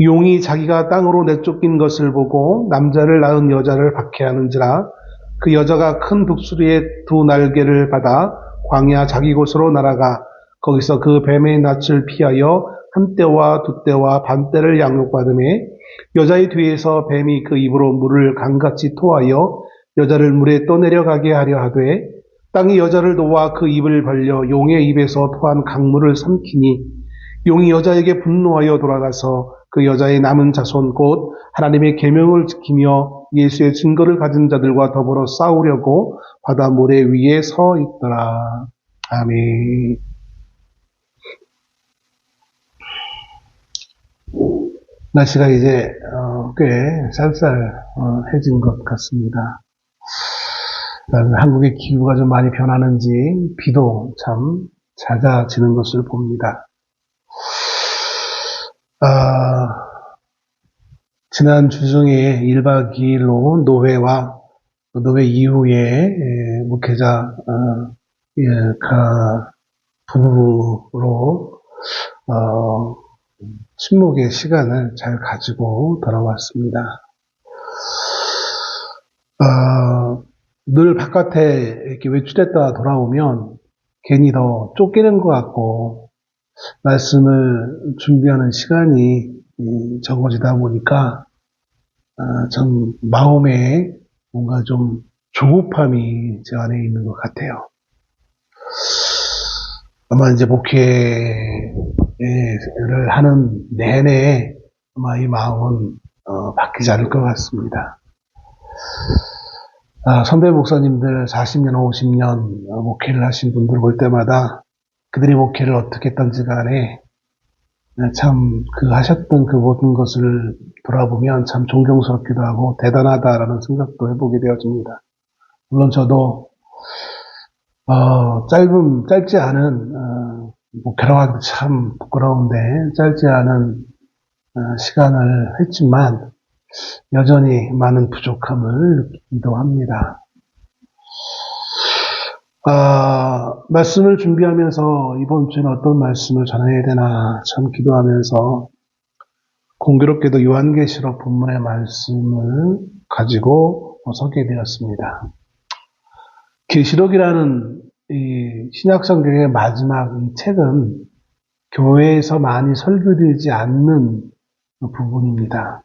용이 자기가 땅으로 내쫓긴 것을 보고 남자를 낳은 여자를 박해하는지라 그 여자가 큰 독수리의 두 날개를 받아 광야 자기 곳으로 날아가 거기서 그 뱀의 낯을 피하여 한 때와 두 때와 반 때를 양육받으매 여자의 뒤에서 뱀이 그 입으로 물을 강같이 토하여 여자를 물에 떠내려가게 하려 하되 땅이 여자를 놓아 그 입을 벌려 용의 입에서 토한 강물을 삼키니 용이 여자에게 분노하여 돌아가서 그 여자의 남은 자손 곧 하나님의 계명을 지키며 예수의 증거를 가진 자들과 더불어 싸우려고 바다 모래 위에 서 있더라. 아멘. 날씨가 이제 꽤 쌀쌀해진 것 같습니다. 한국의 기후가 좀 많이 변하는지 비도 참 잦아지는 것을 봅니다. 지난 주중에 1박 2일로 노회와 노회 이후에 목회자 부부로 침묵의 시간을 잘 가지고 돌아왔습니다. 늘 바깥에 이렇게 외출했다 돌아오면 괜히 더 쫓기는 것 같고 말씀을 준비하는 시간이 적어지다 보니까 참 마음에 뭔가 좀 조급함이 제 안에 있는 것 같아요. 아마 이제 목회를 하는 내내 아마 이 마음은 바뀌지 않을 것 같습니다. 선배 목사님들 40년, 50년 목회를 하신 분들 볼 때마다 그들이 목회를 어떻게 했던지 간에 참 하셨던 그 모든 것을 돌아보면 참 존경스럽기도 하고 대단하다라는 생각도 해보게 되어집니다. 물론 저도 짧지 않은 목회라고 하기도 참 부끄러운데 짧지 않은 시간을 했지만 여전히 많은 부족함을 느끼기도 합니다. 말씀을 준비하면서 이번 주에는 어떤 말씀을 전해야 되나 참 기도하면서 공교롭게도 요한계시록 본문의 말씀을 가지고 서게 되었습니다. 계시록이라는 이 신약성경의 마지막 이 책은 교회에서 많이 설교되지 않는 부분입니다.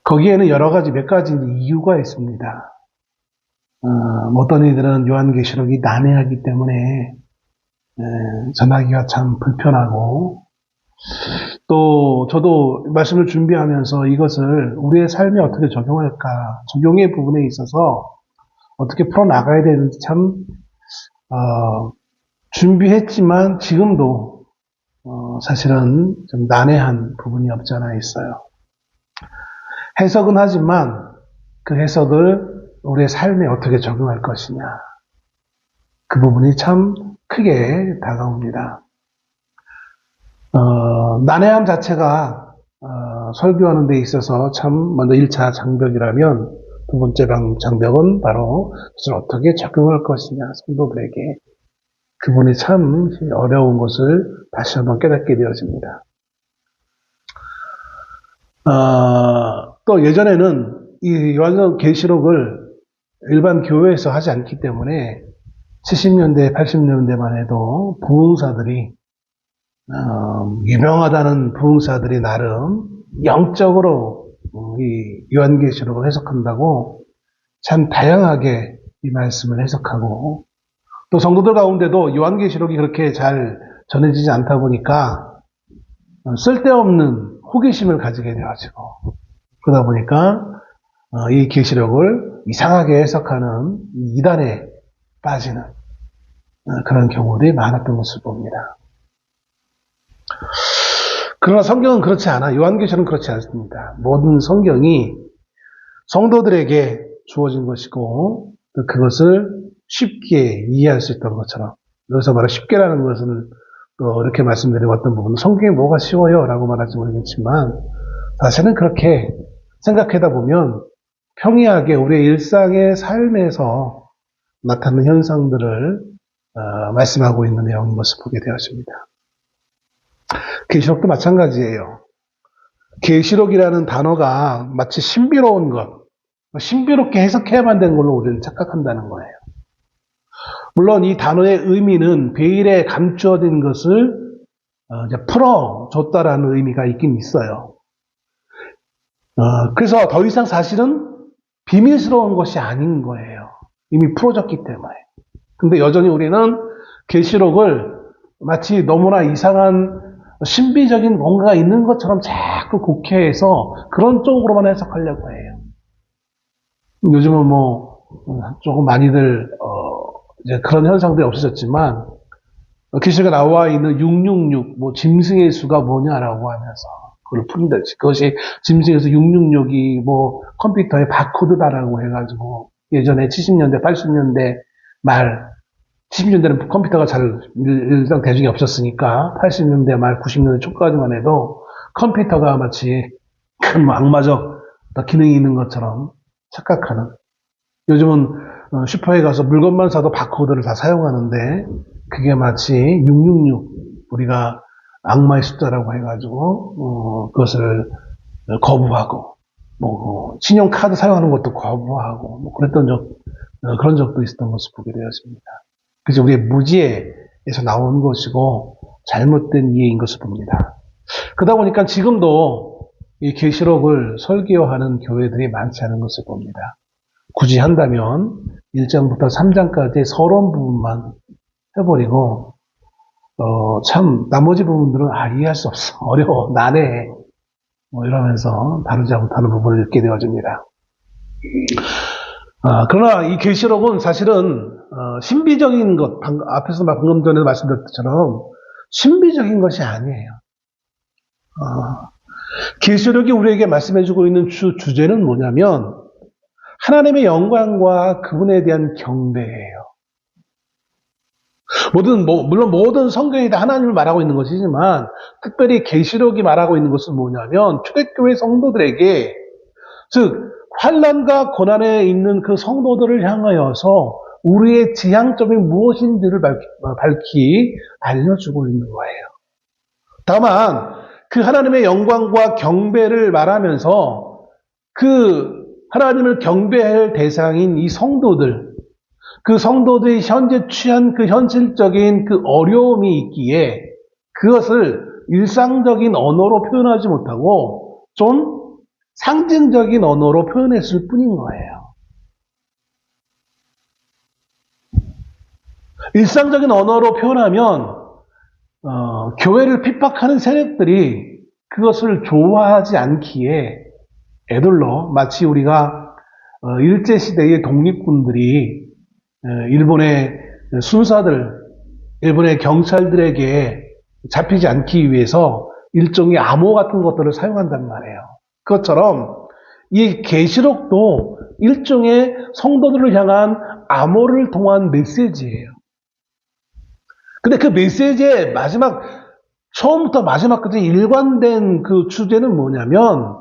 거기에는 몇 가지 이유가 있습니다. 어떤 이들은 요한계시록이 난해하기 때문에 전하기가 참 불편하고 또 저도 말씀을 준비하면서 이것을 우리의 삶에 어떻게 적용할까 적용의 부분에 있어서 어떻게 풀어나가야 되는지 참 준비했지만 지금도 사실은 좀 난해한 부분이 없지 않아 있어요. 해석은 하지만 그 해석을 우리의 삶에 어떻게 적용할 것이냐. 그 부분이 참 크게 다가옵니다. 난해함 자체가 설교하는 데 있어서 참 먼저 1차 장벽이라면 두 번째 장벽은 바로 그것을 어떻게 적용할 것이냐. 성도들에게. 그 부분이 참 어려운 것을 다시 한번 깨닫게 되어집니다. 또 예전에는 이 요한계시록 계시록을 일반 교회에서 하지 않기 때문에 70년대, 80년대만 해도 부흥사들이 유명하다는 부흥사들이 나름 영적으로 이 요한계시록을 해석한다고 참 다양하게 이 말씀을 해석하고 또 성도들 가운데도 요한계시록이 그렇게 잘 전해지지 않다 보니까 쓸데없는 호기심을 가지게 되어지고 그러다 보니까 이 계시록을 이상하게 해석하는 이단에 빠지는 그런 경우들이 많았던 것을 봅니다. 그러나 성경은 그렇지 않아. 요한계시록은 그렇지 않습니다. 모든 성경이 성도들에게 주어진 것이고 그것을 쉽게 이해할 수 있던 것처럼 여기서 말하는 쉽게라는 것은 또 이렇게 말씀드리고 어떤 부분은 성경에 뭐가 쉬워요? 라고 말할지 모르겠지만 사실은 그렇게 생각하다 보면 평이하게 우리의 일상의 삶에서 나타나는 현상들을 말씀하고 있는 내용인 것을 보게 되었습니다. 계시록도 마찬가지예요. 계시록이라는 단어가 마치 신비로운 것, 신비롭게 해석해야만 되는 걸로 우리는 착각한다는 거예요. 물론 이 단어의 의미는 베일에 감추어진 것을 이제 풀어줬다라는 의미가 있긴 있어요. 그래서 더 이상 사실은 비밀스러운 것이 아닌 거예요. 이미 풀어졌기 때문에. 근데 여전히 우리는 계시록을 마치 너무나 이상한 신비적인 뭔가가 있는 것처럼 자꾸 곡해해서 그런 쪽으로만 해석하려고 해요. 요즘은 뭐 조금 많이들 이제 그런 현상들이 없어졌지만 계시록에 나와 있는 666, 뭐 짐승의 수가 뭐냐라고 하면서 그걸 풀이되지. 그것이 짐승의 수 666이 뭐 컴퓨터의 바코드다라고 해가지고 예전에 70년대, 80년대 말 70년대는 컴퓨터가 잘 일상 대중이 없었으니까 80년대 말 90년대 초까지만 해도 컴퓨터가 마치 큰 악마적 기능이 있는 것처럼 착각하는. 요즘은 슈퍼에 가서 물건만 사도 바코드를 다 사용하는데 그게 마치 666 우리가 악마의 숫자라고 해가지고 그것을 거부하고 뭐 신용카드 사용하는 것도 거부하고 뭐 그랬던 그런 적도 있었던 것을 보게 되었습니다. 그래서 우리의 무지에서 나온 것이고 잘못된 이해인 것을 봅니다. 그러다 보니까 지금도 이 계시록을 설교하는 교회들이 많지 않은 것을 봅니다. 굳이 한다면 1장부터 3장까지의 서론 부분만 해버리고 참 나머지 부분들은 이해할 수 없어. 어려워. 난해. 뭐 이러면서 다루지 못하는 부분을 읽게 되어집니다. 그러나 이 계시록은 사실은 신비적인 것, 앞에서 방금 전에 말씀드렸던 것처럼 신비적인 것이 아니에요. 계시록이 우리에게 말씀해주고 있는 주제는 뭐냐면 하나님의 영광과 그분에 대한 경배예요. 물론 모든 성경이 다 하나님을 말하고 있는 것이지만 특별히 계시록이 말하고 있는 것은 뭐냐면 초대교회 성도들에게 즉 환난과 고난에 있는 그 성도들을 향하여서 우리의 지향점이 무엇인지를 밝히 알려주고 있는 거예요. 다만 그 하나님의 영광과 경배를 말하면서 그 하나님을 경배할 대상인 이 성도들, 그 성도들이 현재 취한 그 현실적인 그 어려움이 있기에 그것을 일상적인 언어로 표현하지 못하고 좀 상징적인 언어로 표현했을 뿐인 거예요. 일상적인 언어로 표현하면 교회를 핍박하는 세력들이 그것을 좋아하지 않기에 애들로 마치 우리가 일제시대의 독립군들이 일본의 순사들, 일본의 경찰들에게 잡히지 않기 위해서 일종의 암호 같은 것들을 사용한단 말이에요. 그것처럼 이 계시록도 일종의 성도들을 향한 암호를 통한 메시지예요. 근데 그 메시지의 처음부터 마지막까지 일관된 그 주제는 뭐냐면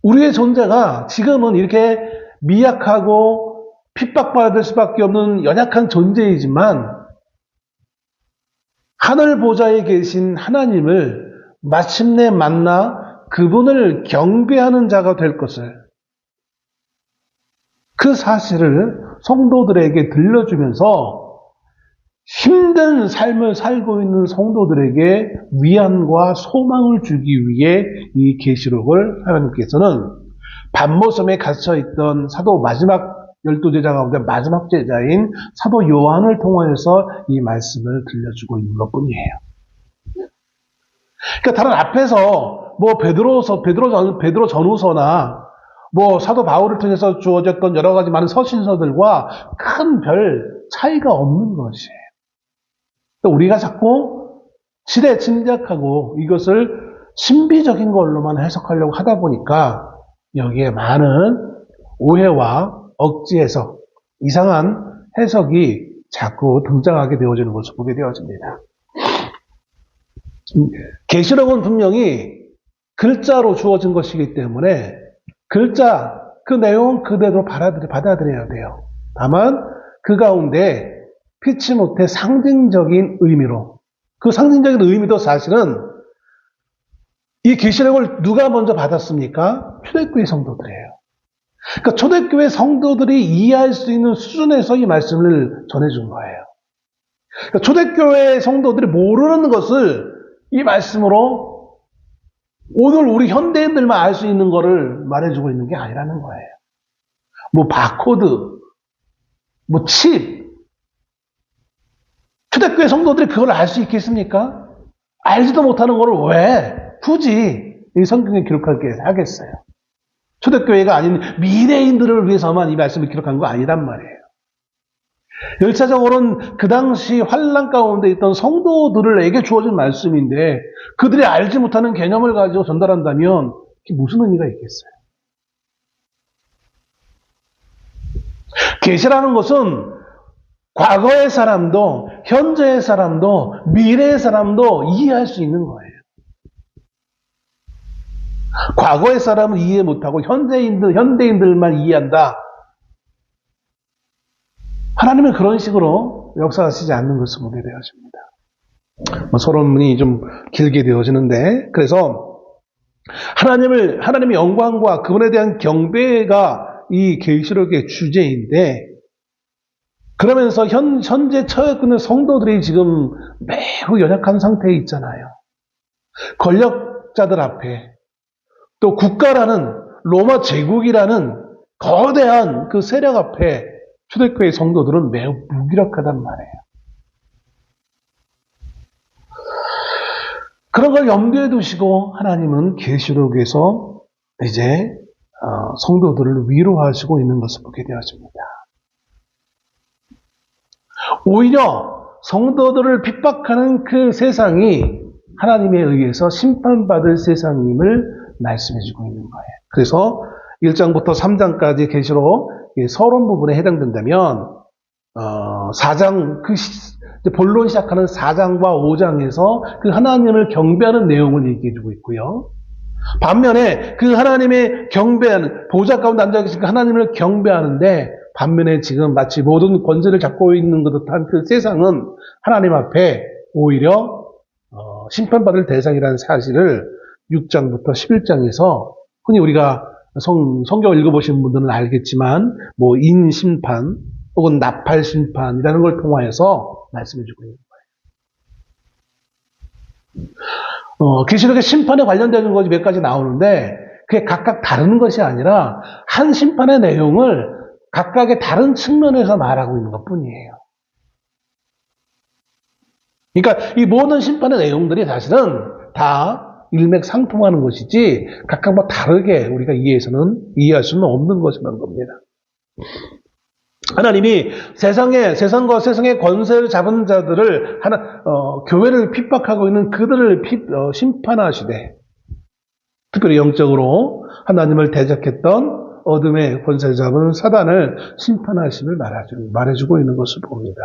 우리의 존재가 지금은 이렇게 미약하고 핍박받을 수밖에 없는 연약한 존재이지만 하늘 보좌에 계신 하나님을 마침내 만나 그분을 경배하는 자가 될 것을 그 사실을 성도들에게 들려주면서 힘든 삶을 살고 있는 성도들에게 위안과 소망을 주기 위해 이 계시록을 하나님께서는 밤모섬에 갇혀있던 사도 마지막 12제자 가운데 마지막 제자인 사도 요한을 통하여서 이 말씀을 들려주고 있는 것뿐이에요. 그러니까 다른 앞에서 뭐 베드로 전후서나 뭐 사도 바울을 통해서 주어졌던 여러 가지 많은 서신서들과 큰 별 차이가 없는 것이에요. 우리가 자꾸 지레 짐작하고 이것을 신비적인 걸로만 해석하려고 하다 보니까 여기에 많은 오해와 억지 해석, 이상한 해석이 자꾸 등장하게 되어지는 것을 보게 되어집니다. 계시록은 분명히 글자로 주어진 것이기 때문에 글자, 그 내용은 그대로 받아들여야 돼요. 다만 그 가운데 피치 못해 상징적인 의미로, 그 상징적인 의미도 사실은 이 계시록을 누가 먼저 받았습니까? 초대교회 성도들이에요. 그러니까 초대교회 성도들이 이해할 수 있는 수준에서 이 말씀을 전해준 거예요. 그러니까 초대교회 성도들이 모르는 것을 이 말씀으로 오늘 우리 현대인들만 알 수 있는 것을 말해주고 있는 게 아니라는 거예요. 뭐 바코드, 뭐 칩. 초대교회 성도들이 그걸 알 수 있겠습니까? 알지도 못하는 것을 왜 굳이 이 성경에 기록하게 하겠어요? 초대교회가 아닌 미래인들을 위해서만 이 말씀을 기록한 거 아니란 말이에요. 열차적으로는 그 당시 환난 가운데 있던 성도들에게 주어진 말씀인데 그들이 알지 못하는 개념을 가지고 전달한다면 그게 무슨 의미가 있겠어요? 계시라는 것은 과거의 사람도 현재의 사람도 미래의 사람도 이해할 수 있는 거예요. 과거의 사람은 이해 못하고 현대인들만 이해한다. 하나님은 그런 식으로 역사하시지 않는 것을 보게 되어집니다. 서론문이 좀 길게 되어지는데, 그래서 하나님의 영광과 그분에 대한 경배가 이 계시록의 주제인데, 그러면서 현재 처해 있는 성도들이 지금 매우 연약한 상태에 있잖아요. 권력자들 앞에, 또 국가라는 로마 제국이라는 거대한 그 세력 앞에 초대교회 성도들은 매우 무기력하단 말이에요. 그런 걸 염두에 두시고 하나님은 계시록에서 이제 성도들을 위로하시고 있는 것을 보게 되어집니다. 오히려 성도들을 핍박하는 그 세상이 하나님에 의해서 심판받을 세상임을 말씀해주고 있는 거예요. 그래서 1장부터 3장까지 계시록 서론 부분에 해당된다면 4장 본론 시작하는 4장과 5장에서 그 하나님을 경배하는 내용을 얘기해주고 있고요. 반면에 그 하나님의 경배하는 보좌 가운데 앉아 계신 그 하나님을 경배하는데 반면에 지금 마치 모든 권세를 잡고 있는 것 듯한 그 세상은 하나님 앞에 오히려 심판받을 대상이라는 사실을 6장부터 11장에서 흔히 우리가 성경을 읽어보신 분들은 알겠지만 뭐 인심판 혹은 나팔심판이라는 걸 통하여서 말씀해주고 있는 거예요. 계시록의 심판에 관련되는 것이 몇 가지 나오는데 그게 각각 다른 것이 아니라 한 심판의 내용을 각각의 다른 측면에서 말하고 있는 것뿐이에요. 그러니까 이 모든 심판의 내용들이 사실은 다 일맥상통하는 것이지 각각 뭐 다르게 우리가 이해할 수는 없는 것이란 겁니다. 하나님이 세상과 세상의 권세를 잡은 자들을 교회를 핍박하고 있는 그들을 심판하시되 특별히 영적으로 하나님을 대적했던 어둠의 권세를 잡은 사단을 심판하심을 말해주고 있는 것을 봅니다.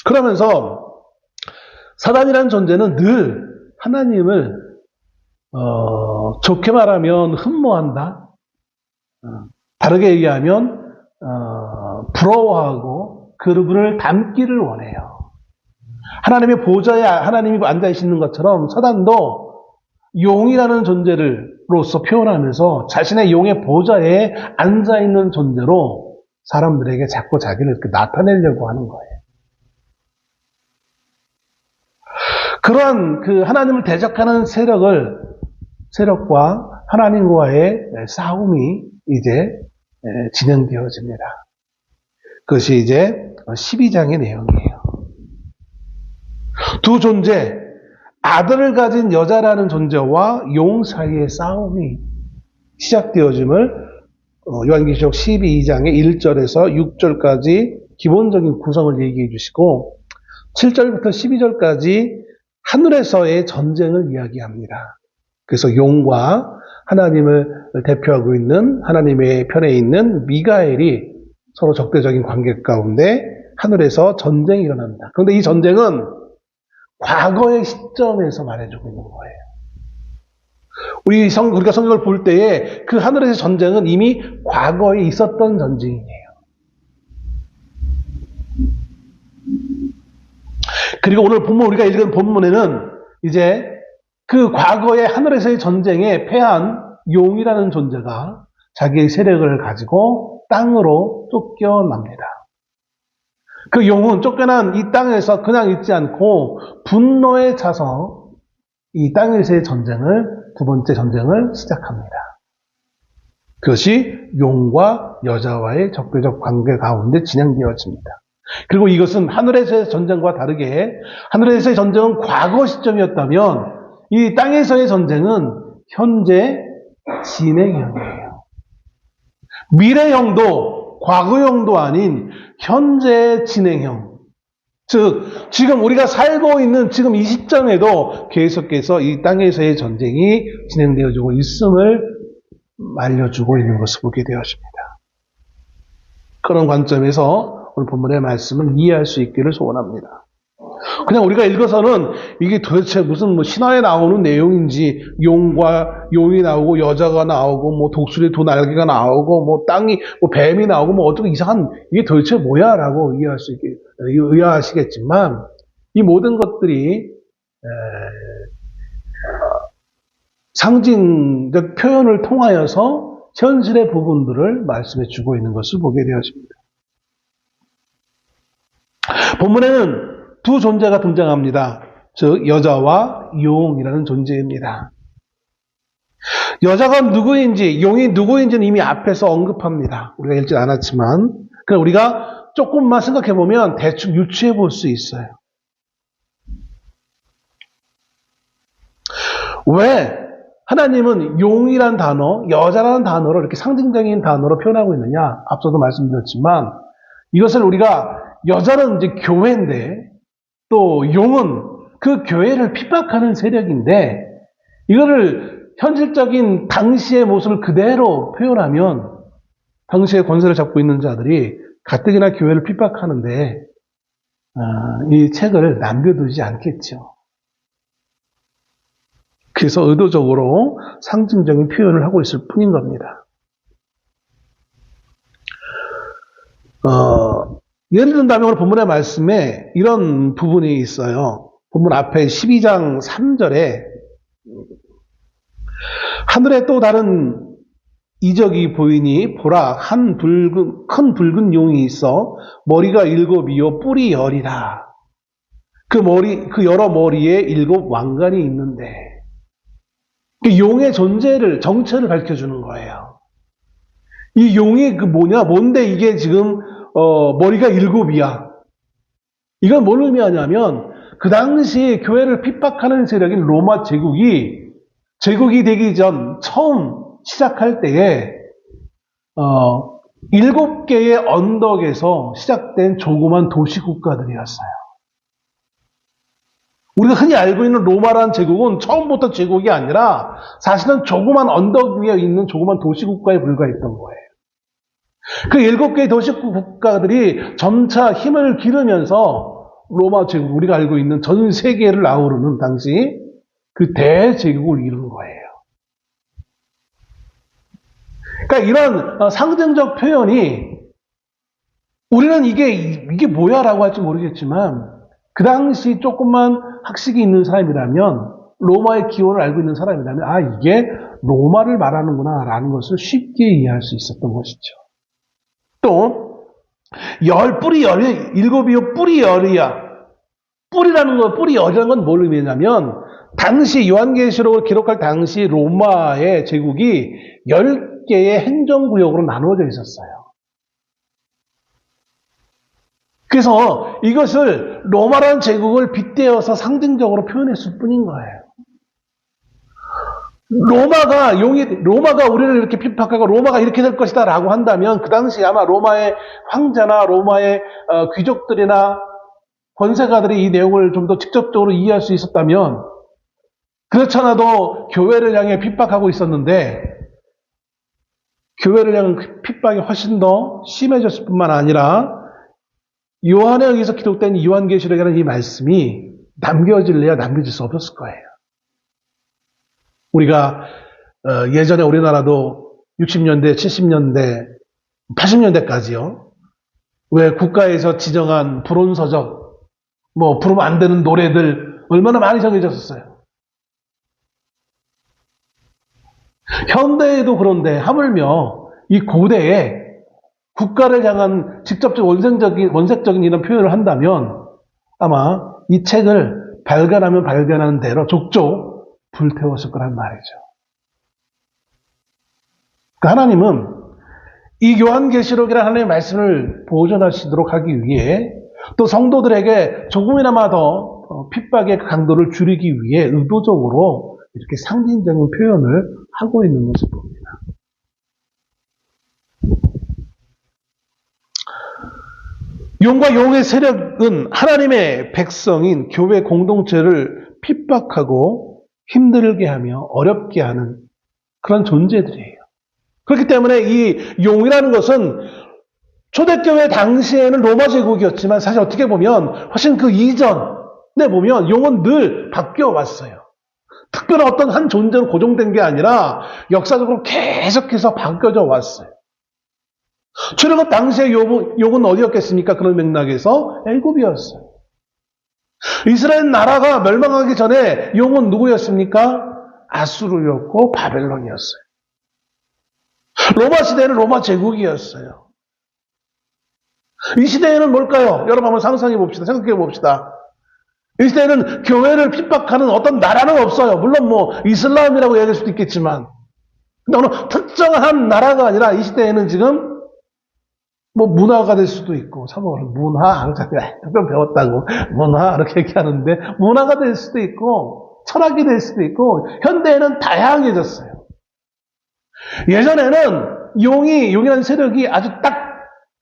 그러면서 사단이라는 존재는 늘 하나님을 좋게 말하면 흠모한다. 다르게 얘기하면 부러워하고 그분을 닮기를 원해요. 하나님의 보좌에 하나님이 앉아 계시는 것처럼 사단도 용이라는 존재로서 표현하면서 자신의 용의 보좌에 앉아 있는 존재로 사람들에게 자꾸 자기를 나타내려고 하는 거예요. 그러한 그 하나님을 대적하는 세력과 하나님과의 싸움이 이제 진행되어집니다. 그것이 이제 12장의 내용이에요. 두 존재, 아들을 가진 여자라는 존재와 용 사이의 싸움이 시작되어짐을 요한계시록 12장의 1절에서 6절까지 기본적인 구성을 얘기해 주시고 7절부터 12절까지 하늘에서의 전쟁을 이야기합니다. 그래서 용과 하나님을 대표하고 있는 하나님의 편에 있는 미가엘이 서로 적대적인 관계 가운데 하늘에서 전쟁이 일어납니다. 그런데 이 전쟁은 과거의 시점에서 말해주고 있는 거예요. 우리가 성경을 볼 때에 그 하늘에서의 전쟁은 이미 과거에 있었던 전쟁이에요. 그리고 오늘 우리가 읽은 본문에는 이제 그 과거의 하늘에서의 전쟁에 패한 용이라는 존재가 자기의 세력을 가지고 땅으로 쫓겨납니다. 그 용은 쫓겨난 이 땅에서 그냥 있지 않고 분노에 차서 이 땅에서의 두 번째 전쟁을 시작합니다. 그것이 용과 여자와의 적대적 관계 가운데 진행되어집니다. 그리고 이것은 하늘에서의 전쟁과 다르게 하늘에서의 전쟁은 과거 시점이었다면 이 땅에서의 전쟁은 현재 진행형이에요. 미래형도 과거형도 아닌 현재 진행형. 즉 지금 우리가 살고 있는 지금 이 시점에도 계속해서 이 땅에서의 전쟁이 진행되어지고 있음을 알려주고 있는 것을 보게 되었습니다. 그런 관점에서 오늘 본문의 말씀을 이해할 수 있기를 소원합니다. 그냥 우리가 읽어서는 이게 도대체 무슨 신화에 나오는 내용인지 용이 나오고 여자가 나오고 독수리 두 날개가 나오고 땅이 뱀이 나오고 어쩌고 이상한 이게 도대체 뭐야라고 의아하시겠지만 이 모든 것들이 상징적 표현을 통하여서 현실의 부분들을 말씀해 주고 있는 것을 보게 되었습니다. 본문에는 두 존재가 등장합니다. 즉 여자와 용이라는 존재입니다. 여자가 누구인지 용이 누구인지는 이미 앞에서 언급합니다. 우리가 읽지 않았지만 그럼 우리가 조금만 생각해 보면 대충 유추해 볼 수 있어요. 왜 하나님은 용이란 단어, 여자라는 단어를 이렇게 상징적인 단어로 표현하고 있느냐? 앞서도 말씀드렸지만 이것을 우리가 여자는 이제 교회인데 또 용은 그 교회를 핍박하는 세력인데 이거를 현실적인 당시의 모습을 그대로 표현하면 당시의 권세를 잡고 있는 자들이 가뜩이나 교회를 핍박하는데 이 책을 남겨두지 않겠죠. 그래서 의도적으로 상징적인 표현을 하고 있을 뿐인 겁니다. 예를 든다면 오늘 본문의 말씀에 이런 부분이 있어요. 본문 앞에 12장 3절에 하늘에 또 다른 이적이 보이니 보라 큰 붉은 용이 있어 머리가 7이요 뿔이 10이라. 그 여러 머리에 7 왕관이 있는데 용의 정체를 밝혀주는 거예요. 이 용이 뭔데 이게 지금 머리가 7이야. 이건 뭘 의미하냐면 그 당시 교회를 핍박하는 세력인 로마 제국이 되기 전 처음 시작할 때에 7개의 언덕에서 시작된 조그만 도시 국가들이었어요. 우리가 흔히 알고 있는 로마라는 제국은 처음부터 제국이 아니라 사실은 조그만 언덕 위에 있는 조그만 도시 국가에 불과했던 거예요. 그 7개의 도시 국가들이 점차 힘을 기르면서 로마 제국, 우리가 알고 있는 전 세계를 아우르는 당시 그 대제국을 이룬 거예요. 그러니까 이런 상징적 표현이 우리는 이게 뭐야라고 할지 모르겠지만 그 당시 조금만 학식이 있는 사람이라면 로마의 기원을 알고 있는 사람이라면 이게 로마를 말하는구나 라는 것을 쉽게 이해할 수 있었던 것이죠. 또 뿔이 7이요 뿔이 10이야. 뿔이 10이라는 건 뭘 의미하냐면 당시 요한계시록을 기록할 당시 로마의 제국이 10개의 행정구역으로 나누어져 있었어요. 그래서 이것을 로마라는 제국을 빗대어서 상징적으로 표현했을 뿐인 거예요. 로마가 우리를 이렇게 핍박하고 로마가 이렇게 될 것이다 라고 한다면 그 당시 아마 로마의 황제나 로마의 귀족들이나 권세가들이 이 내용을 좀 더 직접적으로 이해할 수 있었다면 그렇지 않아도 교회를 향해 핍박하고 있었는데 교회를 향한 핍박이 훨씬 더 심해졌을 뿐만 아니라 요한에 의해서 기록된 요한계시록이라는 이 말씀이 남겨질래야 남겨질 수 없었을 거예요. 우리가 예전에 우리나라도 60년대, 70년대, 80년대까지요. 왜 국가에서 지정한 불온서적, 부르면 안 되는 노래들 얼마나 많이 정해졌었어요. 현대에도 그런데 하물며 이 고대에 국가를 향한 직접적 원색적인 이런 표현을 한다면 아마 이 책을 발견하면 발견하는 대로 족족 불태웠을 거란 말이죠. 그러니까 하나님은 이 요한계시록이라는 하나님의 말씀을 보존하시도록 하기 위해 또 성도들에게 조금이나마 더 핍박의 강도를 줄이기 위해 의도적으로 이렇게 상징적인 표현을 하고 있는 것을 봅니다. 용과 용의 세력은 하나님의 백성인 교회 공동체를 핍박하고 힘들게 하며 어렵게 하는 그런 존재들이에요. 그렇기 때문에 이 용이라는 것은 초대교회 당시에는 로마 제국이었지만 사실 어떻게 보면 훨씬 그 이전에 보면 용은 늘 바뀌어 왔어요. 특별한 어떤 한 존재로 고정된 게 아니라 역사적으로 계속해서 바뀌어져 왔어요. 출애굽 당시에 용은 어디였겠습니까? 그런 맥락에서 애굽이었어요. 이스라엘 나라가 멸망하기 전에 용은 누구였습니까? 아수르였고 바벨론이었어요. 로마 시대는 로마 제국이었어요. 이 시대에는 뭘까요? 여러분 한번 상상해 봅시다. 생각해 봅시다. 이 시대에는 교회를 핍박하는 어떤 나라는 없어요. 물론 이슬람이라고 얘기할 수도 있겠지만 근데 어느 특정한 나라가 아니라 이 시대에는 지금 문화가 될 수도 있고 사모를 문화 좀 배웠다고 문화 이렇게 얘기하는데 문화가 될 수도 있고 철학이 될 수도 있고 현대에는 다양해졌어요. 예전에는 용이라는 세력이 아주 딱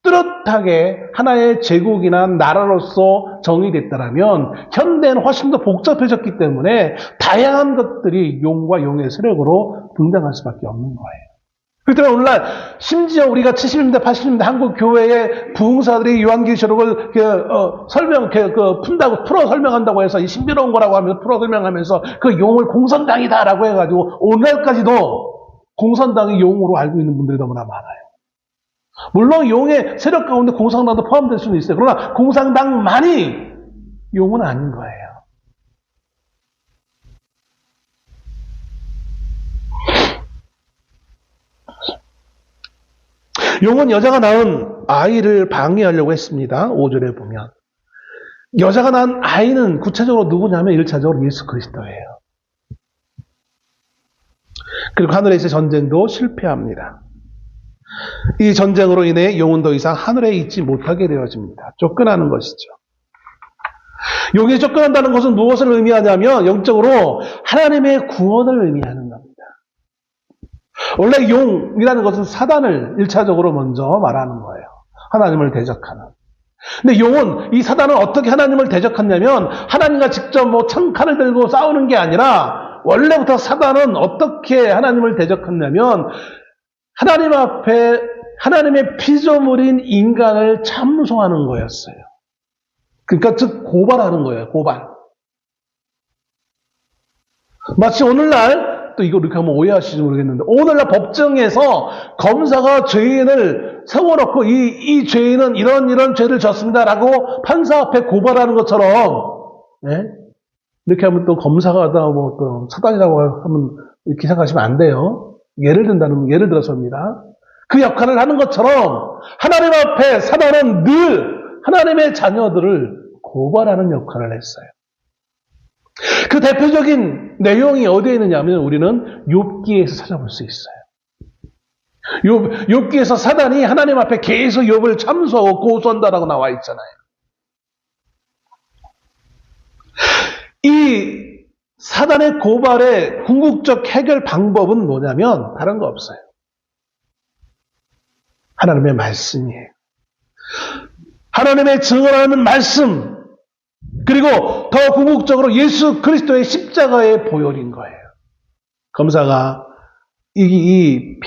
뚜렷하게 하나의 제국이나 나라로서 정의됐다면 현대는 훨씬 더 복잡해졌기 때문에 다양한 것들이 용과 용의 세력으로 등장할 수밖에 없는 거예요. 그렇기 때문에 오늘날 심지어 우리가 70년대, 80년대 한국 교회의 부흥사들이 요한계시록을 풀어 설명한다고 해서 이 신비로운 거라고 하면서 풀어 설명하면서 그 용을 공산당이다라고 해가지고 오늘날까지도 공산당이 용으로 알고 있는 분들이 너무나 많아요. 물론 용의 세력 가운데 공산당도 포함될 수는 있어요. 그러나 공산당만이 용은 아닌 거예요. 용은 여자가 낳은 아이를 방해하려고 했습니다. 5절에 보면. 여자가 낳은 아이는 구체적으로 누구냐면 1차적으로 예수 그리스도예요. 그리고 하늘에서의 전쟁도 실패합니다. 이 전쟁으로 인해 용은 더 이상 하늘에 있지 못하게 되어집니다. 쫓겨나는 것이죠. 용이 쫓겨난다는 것은 무엇을 의미하냐면 영적으로 하나님의 구원을 의미하는 겁니다. 원래 용이라는 것은 사단을 1차적으로 먼저 말하는 거예요. 하나님을 대적하는. 근데 용은 이 사단은 어떻게 하나님을 대적하냐면 하나님과 직접 창칼을 들고 싸우는 게 아니라 원래부터 사단은 어떻게 하나님을 대적했냐면 하나님 앞에 하나님의 피조물인 인간을 참소하는 거였어요. 그러니까 즉 고발하는 거예요. 고발. 마치 오늘날 또 이거 이렇게 하면 오해하실지 모르겠는데 오늘날 법정에서 검사가 죄인을 세워놓고 이 죄인은 이런 죄를 졌습니다라고 판사 앞에 고발하는 것처럼 이렇게 하면 또 검사가 또 사단이라고 하면 이렇게 생각하시면 안 돼요. 예를 들어서입니다. 그 역할을 하는 것처럼 하나님 앞에 사단은 늘 하나님의 자녀들을 고발하는 역할을 했어요. 그 대표적인 내용이 어디에 있느냐면 우리는 욥기에서 찾아볼 수 있어요. 욥기에서 사단이 하나님 앞에 계속 욥을 참소하고 고소한다라고 나와 있잖아요. 이 사단의 고발의 궁극적 해결 방법은 뭐냐면 다른 거 없어요. 하나님의 말씀이에요. 하나님의 증언하는 말씀 그리고 더 궁극적으로 예수 그리스도의 십자가의 보혈인 거예요. 검사가 이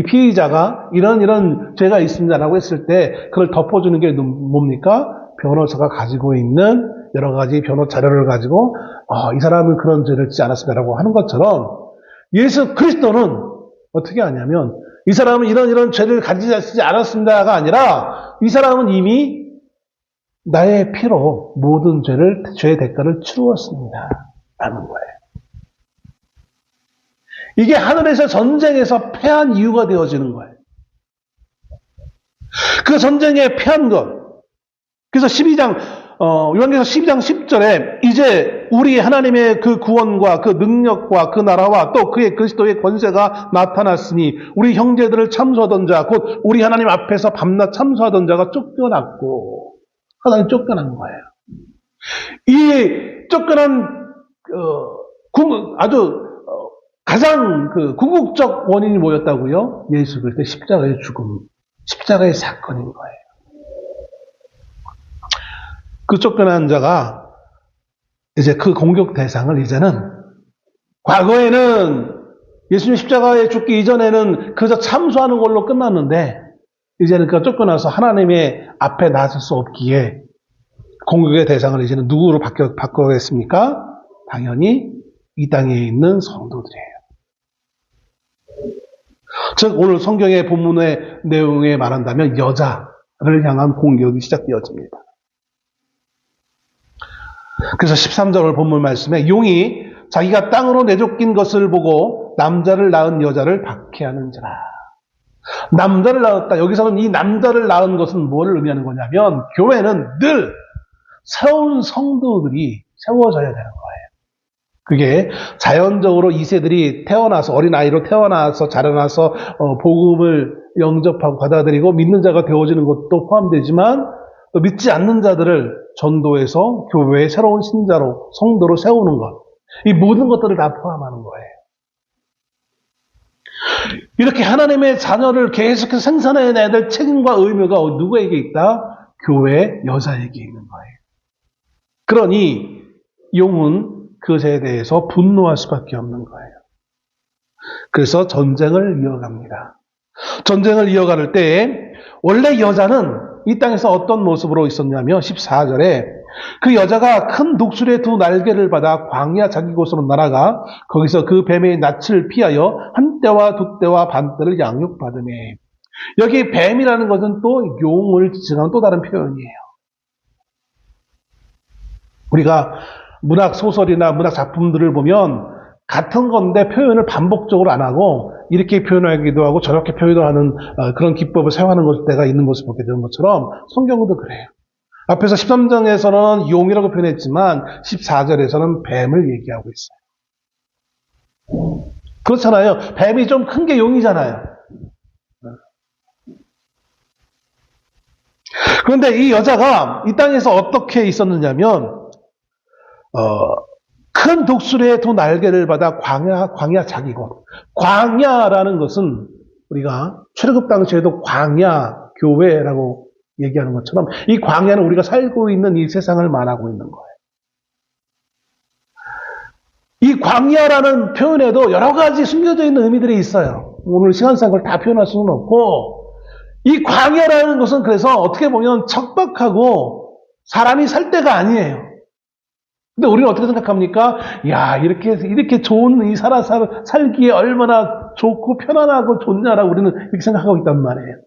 피의자가 이런 죄가 있습니다라고 했을 때 그걸 덮어주는 게 뭡니까? 변호사가 가지고 있는 여러 가지 변호 자료를 가지고 이 사람은 그런 죄를 짓지 않았습니다라고 하는 것처럼 예수 그리스도는 어떻게 하냐면 이 사람은 이런 죄를 가지지 않았습니다가 아니라 이 사람은 이미 나의 피로 모든 죄의 대가를 치루었습니다. 라는 거예요. 이게 하늘에서 전쟁에서 패한 이유가 되어지는 거예요. 그 전쟁에 패한 것. 그래서 요한계시록 12장 10절에 이제 우리 하나님의 그 구원과 그 능력과 그 나라와 또 그의 그리스도의 권세가 나타났으니 우리 형제들을 참수하던 자, 곧 우리 하나님 앞에서 밤낮 참수하던 자가 쫓겨났고, 하나님 쫓겨난 거예요. 이 쫓겨난 가장 궁극적 원인이 뭐였다고요? 예수 그리스도의 십자가의 죽음, 십자가의 사건인 거예요. 그 쫓겨난 자가 이제 그 공격 대상을 이제는, 과거에는 예수님 십자가에 죽기 이전에는 그저 참수하는 걸로 끝났는데 이제는 그 쫓겨나서 하나님의 앞에 나설 수 없기에 공격의 대상을 이제는 누구로 바꾸겠습니까? 당연히 이 땅에 있는 성도들이에요. 즉 오늘 성경의 본문의 내용에 말한다면 여자를 향한 공격이 시작되어집니다. 그래서 13절 본문 말씀에 용이 자기가 땅으로 내쫓긴 것을 보고 남자를 낳은 여자를 박해하는지라. 남자를 낳았다. 여기서는 이 남자를 낳은 것은 뭐를 의미하는 거냐면 교회는 늘 새로운 성도들이 세워져야 되는 거예요. 그게 자연적으로 이 세들이 태어나서 어린아이로 태어나서 자라나서 복음을 영접하고 받아들이고 믿는 자가 되어지는 것도 포함되지만 또 믿지 않는 자들을 전도해서 교회의 새로운 신자로 성도로 세우는 것, 이 모든 것들을 다 포함하는 거예요. 이렇게 하나님의 자녀를 계속해서 생산해내야 될 책임과 의무가 누구에게 있다? 교회 여자에게 있는 거예요. 그러니 용은 그것에 대해서 분노할 수밖에 없는 거예요. 그래서 전쟁을 이어갑니다. 전쟁을 이어갈 때에 원래 여자는 이 땅에서 어떤 모습으로 있었냐면 14절에 그 여자가 큰 독수리의 두 날개를 받아 광야 자기 곳으로 날아가 거기서 그 뱀의 낯을 피하여 한 떼와 두 떼와 반 떼를 양육받으매. 여기 뱀이라는 것은 또 용을 지칭하는 또 다른 표현이에요. 우리가 문학 소설이나 문학 작품들을 보면 같은 건데 표현을 반복적으로 안 하고 이렇게 표현하기도 하고 저렇게 표현을 하는 그런 기법을 사용하는 때가 있는 것을 보게 되는 것처럼 성경도 그래요. 앞에서 13장에서는 용이라고 표현했지만 14절에서는 뱀을 얘기하고 있어요. 그렇잖아요. 뱀이 좀 큰 게 용이잖아요. 그런데 이 여자가 이 땅에서 어떻게 있었느냐면 큰 독수리의 두 날개를 받아 광야 자기 곳. 광야라는 것은 우리가 출애굽 당시에도 광야 교회라고 얘기하는 것처럼 이 광야는 우리가 살고 있는 이 세상을 말하고 있는 거예요. 이 광야라는 표현에도 여러 가지 숨겨져 있는 의미들이 있어요. 오늘 시간상 그걸 다 표현할 수는 없고, 이 광야라는 것은 그래서 어떻게 보면 척박하고 사람이 살 데가 아니에요. 근데 우리는 어떻게 생각합니까? 야, 이렇게 좋은 이 살기에 얼마나 좋고 편안하고 좋냐라고 우리는 이렇게 생각하고 있단 말이에요.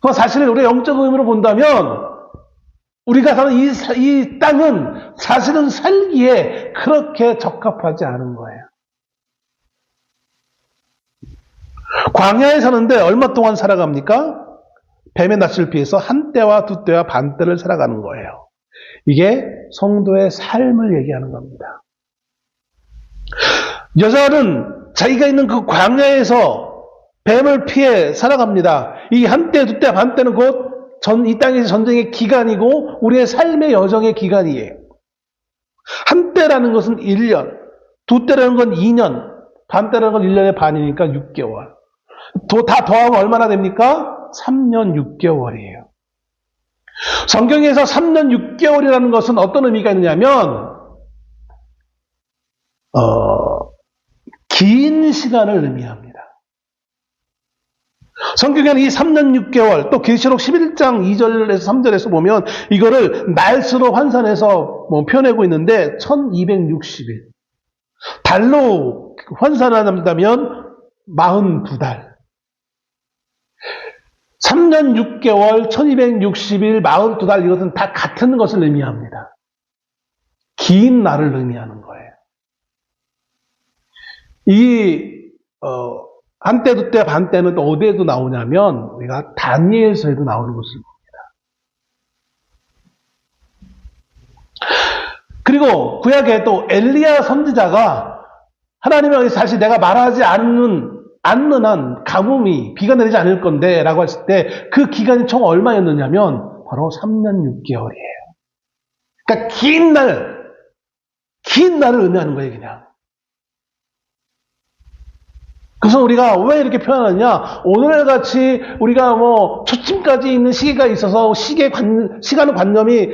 그 사실은 우리가 영적 의미로 본다면 우리가 사는 이 땅은 사실은 살기에 그렇게 적합하지 않은 거예요. 광야에 사는데 얼마 동안 살아갑니까? 뱀의 낯을 피해서 한 떼와 두 떼와 반 떼를 살아가는 거예요. 이게 성도의 삶을 얘기하는 겁니다. 여자는 자기가 있는 그 광야에서 뱀을 피해 살아갑니다. 이 한 떼, 두 떼, 반 떼는 곧 이 땅에서 전쟁의 기간이고 우리의 삶의 여정의 기간이에요. 한 떼라는 것은 1년, 두 떼라는 건 2년, 반 떼라는 건 1년의 반이니까 6개월. 다 더하면 얼마나 됩니까? 3년 6개월이에요. 성경에서 3년 6개월이라는 것은 어떤 의미가 있느냐면 긴 시간을 의미합니다. 성경에는 이 3년 6개월, 또 계시록 11장 2절에서 3절에서 보면 이거를 날수로 환산해서 표현하고 있는데 1260일. 달로 환산한다면 42달. 3년 6개월, 1260일, 42달 이것은 다 같은 것을 의미합니다. 긴 날을 의미하는 거예요. 이 한때도 때 반때는 또 어디에도 나오냐면 우리가 다니엘서에도 나오는 것을 봅니다. 그리고 구약에 또 엘리야 선지자가 하나님이 사실 내가 말하지 않는 한 가뭄이 비가 내리지 않을 건데 라고 했을 때 그 기간이 총 얼마였느냐면 바로 3년 6개월이에요. 그러니까 긴 날을 의미하는 거예요, 그냥. 그래서 우리가 왜 이렇게 표현하느냐? 오늘같이 우리가 초침까지 있는 시기가 있어서 시간의 관념이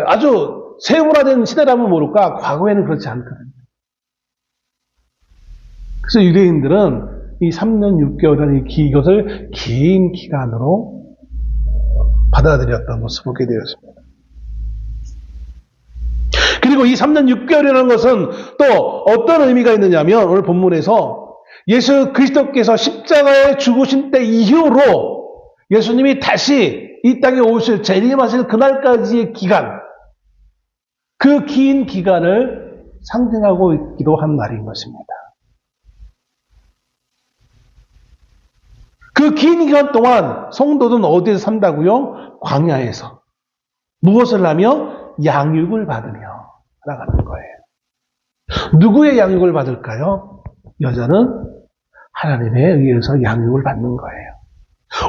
아주 세분화된 시대라면 모를까? 과거에는 그렇지 않거든요. 그래서 유대인들은 이 3년 6개월이라는 이것을 긴 기간으로 받아들였던 것을 보게 되었습니다. 그리고 이 3년 6개월이라는 것은 또 어떤 의미가 있느냐면 오늘 본문에서 예수 그리스도께서 십자가에 죽으신 때 이후로 예수님이 다시 이 땅에 오실 재림하실 그날까지의 기간, 그 긴 기간을 상징하고 있기도 한 말인 것입니다. 그 긴 기간 동안 성도들은 어디에서 산다고요? 광야에서. 무엇을 하며? 양육을 받으며 살아가는 거예요. 누구의 양육을 받을까요? 여자는 하나님에 의해서 양육을 받는 거예요.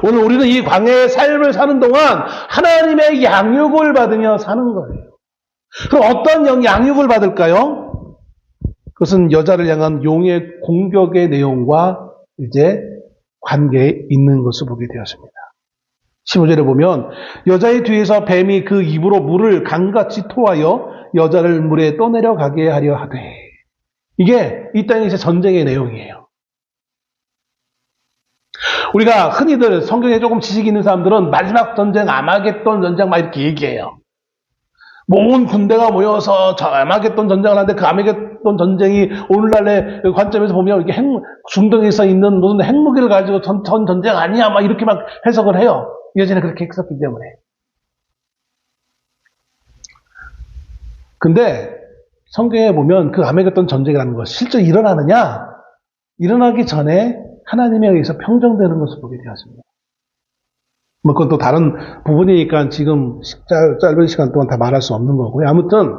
오늘 우리는 이 광야의 삶을 사는 동안 하나님의 양육을 받으며 사는 거예요. 그럼 어떤 양육을 받을까요? 그것은 여자를 향한 용의 공격의 내용과 이제 관계에 있는 것을 보게 되었습니다. 15절에 보면 여자의 뒤에서 뱀이 그 입으로 물을 강같이 토하여 여자를 물에 떠내려가게 하려 하되, 이게 이 땅에서 전쟁의 내용이에요. 우리가 흔히들 성경에 조금 지식이 있는 사람들은 마지막 전쟁, 아마겟돈 전쟁 막 이렇게 얘기해요. 온 군대가 모여서 아마겟돈 전쟁을 하는데 그 아마겟돈 전쟁이 오늘날의 관점에서 보면 이렇게 중동에서 있는 무슨 핵무기를 가지고 전 전쟁 아니야 막 이렇게 막 해석을 해요. 예전에 그렇게 했었기 때문에. 근데 성경에 보면 그 아마겟돈 전쟁이라는 것 실제로 일어나느냐? 일어나기 전에 하나님에 의해서 평정되는 것을 보게 되었습니다. 그건 또 다른 부분이니까 지금 짧은 시간 동안 다 말할 수 없는 거고요. 아무튼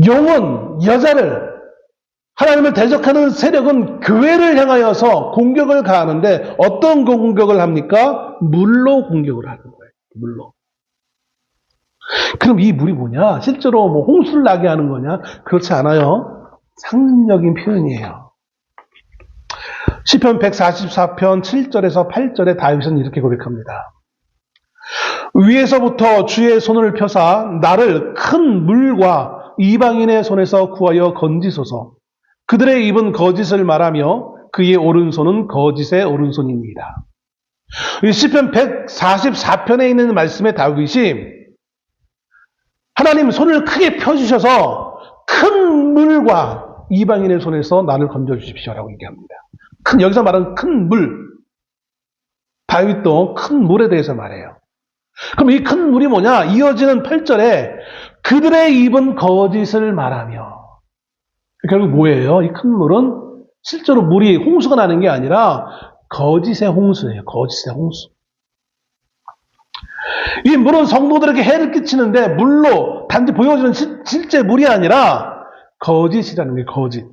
용은 여자를, 하나님을 대적하는 세력은 교회를 향하여서 공격을 가하는데 어떤 공격을 합니까? 물로 공격을 하는 거예요. 물로. 그럼 이 물이 뭐냐? 실제로 홍수를 나게 하는 거냐? 그렇지 않아요. 상징적인 표현이에요. 시편 144편 7절에서 8절에 다윗은 이렇게 고백합니다. 위에서부터 주의 손을 펴사 나를 큰 물과 이방인의 손에서 구하여 건지소서. 그들의 입은 거짓을 말하며 그의 오른손은 거짓의 오른손입니다. 이 시편 144편에 있는 말씀의 다윗이 하나님 손을 크게 펴주셔서 큰 물과 이방인의 손에서 나를 건져주십시오라고 얘기합니다. 여기서 말하는 큰 물. 다윗도 큰 물에 대해서 말해요. 그럼 이 큰 물이 뭐냐? 이어지는 8절에 그들의 입은 거짓을 말하며. 결국 뭐예요? 이 큰 물은 실제로 물이 홍수가 나는 게 아니라 거짓의 홍수예요. 거짓의 홍수. 이 물은 성도들에게 해를 끼치는데 물로 단지 보여주는 실제 물이 아니라 거짓이라는 게 거짓.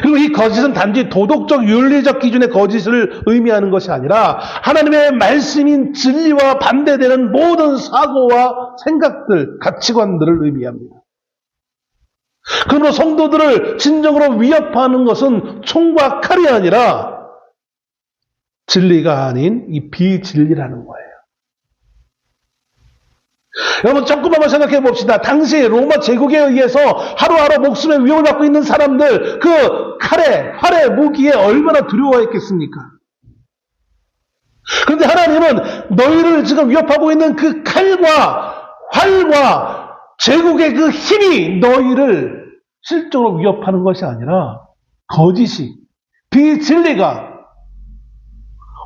그리고 이 거짓은 단지 도덕적 윤리적 기준의 거짓을 의미하는 것이 아니라 하나님의 말씀인 진리와 반대되는 모든 사고와 생각들, 가치관들을 의미합니다. 그러므로 성도들을 진정으로 위협하는 것은 총과 칼이 아니라 진리가 아닌 이 비진리라는 거예요. 여러분 조금만 생각해 봅시다. 당시 로마 제국에 의해서 하루하루 목숨의 위협을 받고 있는 사람들, 그 칼에, 활에, 무기에 얼마나 두려워했겠습니까? 그런데 하나님은 너희를 지금 위협하고 있는 그 칼과 활과 제국의 그 힘이 너희를 실적으로 위협하는 것이 아니라 거짓이, 비진리가,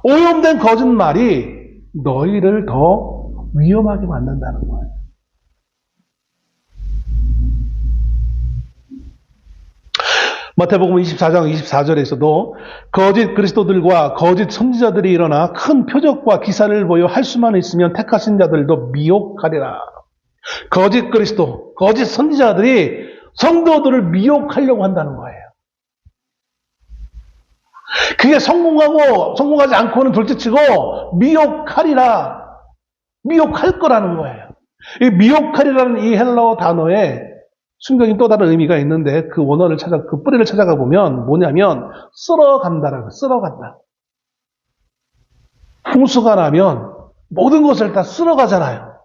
오염된 거짓말이 너희를 더 위험하게 만든다는 거예요. 마태복음 24장 24절에서도 거짓 그리스도들과 거짓 선지자들이 일어나 큰 표적과 기사를 보여 할 수만 있으면 택하신 자들도 미혹하리라. 거짓 그리스도, 거짓 선지자들이 성도들을 미혹하려고 한다는 거예요. 그게 성공하지 않고는 둘째치고 미혹하리라. 미혹할 거라는 거예요. 이 미혹하리라는 이 헬라어 단어에 숨겨진 또 다른 의미가 있는데 그 원어를 그 뿌리를 찾아가 보면 뭐냐면 쓸어간다라고, 쓸어간다. 홍수가 나면 모든 것을 다 쓸어가잖아요.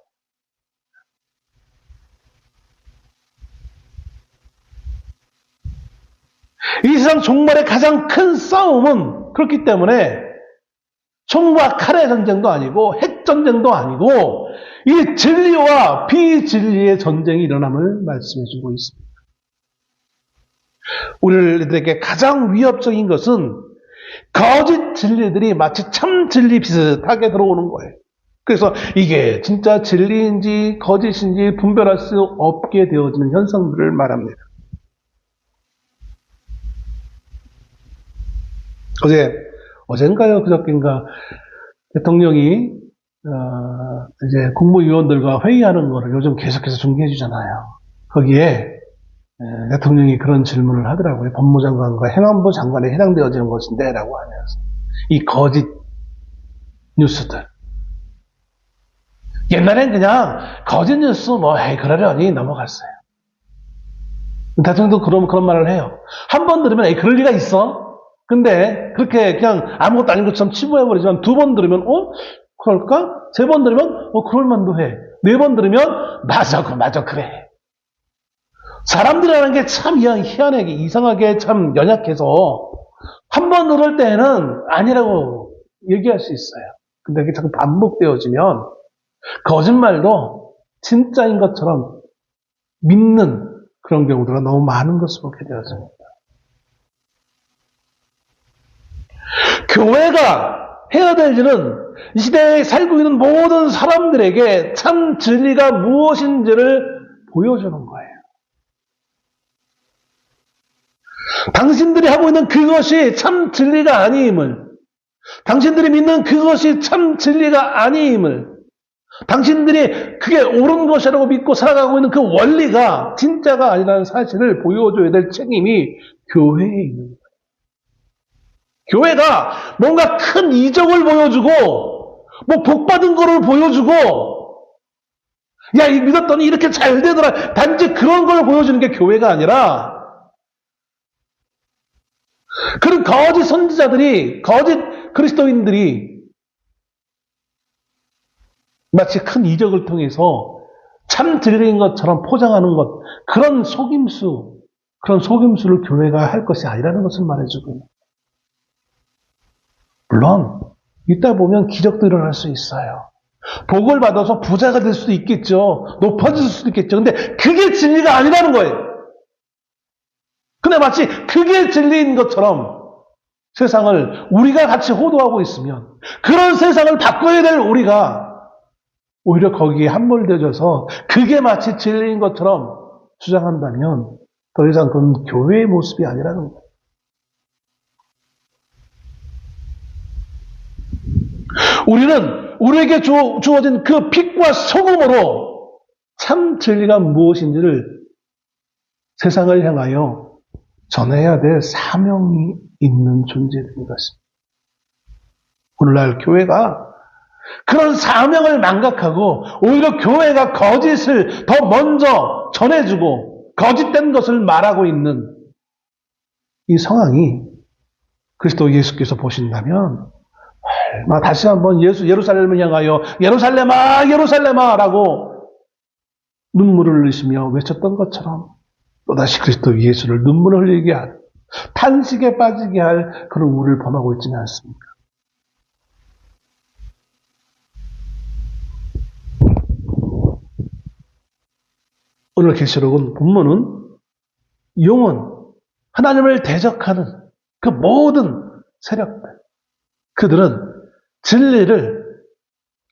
이 세상 종말의 가장 큰 싸움은 그렇기 때문에 총과 칼의 전쟁도 아니고 핵전쟁도 아니고 이 진리와 비진리의 전쟁이 일어남을 말씀해 주고 있습니다. 우리들에게 가장 위협적인 것은 거짓 진리들이 마치 참 진리 비슷하게 들어오는 거예요. 그래서 이게 진짜 진리인지 거짓인지 분별할 수 없게 되어지는 현상들을 말합니다. 어젠가요, 그저께인가, 대통령이, 이제 국무위원들과 회의하는 거를 요즘 계속해서 중계해 주잖아요. 거기에, 대통령이 그런 질문을 하더라고요. 법무장관과 행안부 장관에 해당되어지는 것인데, 라고 하면서. 이 거짓 뉴스들. 옛날엔 그냥, 거짓 뉴스 그러려니 넘어갔어요. 대통령도 그런 말을 해요. 한 번 들으면, 그럴 리가 있어? 근데 그렇게 그냥 아무것도 아닌 것처럼 치부해버리지만 두 번 들으면 그럴까? 세 번 들으면 그럴만도 해. 네 번 들으면 맞아 그래. 사람들이라는 게 참 희한하게 이상하게 참 연약해서 한 번 들을 때는 아니라고 얘기할 수 있어요. 근데 이게 자꾸 반복되어지면 거짓말도 진짜인 것처럼 믿는 그런 경우가 너무 많은 것을 보게 되어집니다. 교회가 해야 될 일은 이 시대에 살고 있는 모든 사람들에게 참 진리가 무엇인지를 보여주는 거예요. 당신들이 하고 있는 그것이 참 진리가 아님을, 당신들이 믿는 그것이 참 진리가 아님을, 당신들이 그게 옳은 것이라고 믿고 살아가고 있는 그 원리가 진짜가 아니라는 사실을 보여줘야 될 책임이 교회에 있는 거예요. 교회가 뭔가 큰 이적을 보여주고, 복받은 거를 보여주고, 이 믿었더니 이렇게 잘 되더라. 단지 그런 걸 보여주는 게 교회가 아니라, 그런 거짓 선지자들이, 거짓 그리스도인들이 마치 큰 이적을 통해서 참 진리인 것처럼 포장하는 것, 그런 속임수를 교회가 할 것이 아니라는 것을 말해주고 있는 거예요. 물론 이따 보면 기적도 일어날 수 있어요. 복을 받아서 부자가 될 수도 있겠죠. 높아질 수도 있겠죠. 근데 그게 진리가 아니라는 거예요. 근데 마치 그게 진리인 것처럼 세상을 우리가 같이 호도하고 있으면 그런 세상을 바꿔야 될 우리가 오히려 거기에 함몰되어져서 그게 마치 진리인 것처럼 주장한다면 더 이상 그건 교회의 모습이 아니라는 거예요. 우리는 우리에게 주어진 그 빛과 소금으로 참 진리가 무엇인지를 세상을 향하여 전해야 될 사명이 있는 존재들인 것입니다. 오늘날 교회가 그런 사명을 망각하고 오히려 교회가 거짓을 더 먼저 전해주고 거짓된 것을 말하고 있는 이 상황이 그리스도 예수께서 보신다면 다시 한번 예루살렘을 향하여 예루살렘아 예루살렘아 라고 눈물을 흘리시며 외쳤던 것처럼 또다시 그리스도 예수를 눈물을 흘리게 할 탄식에 빠지게 할 그런 우를 범하고 있지는 않습니까? 오늘 계시록은 본문은 영원 하나님을 대적하는 그 모든 세력들 그들은 진리를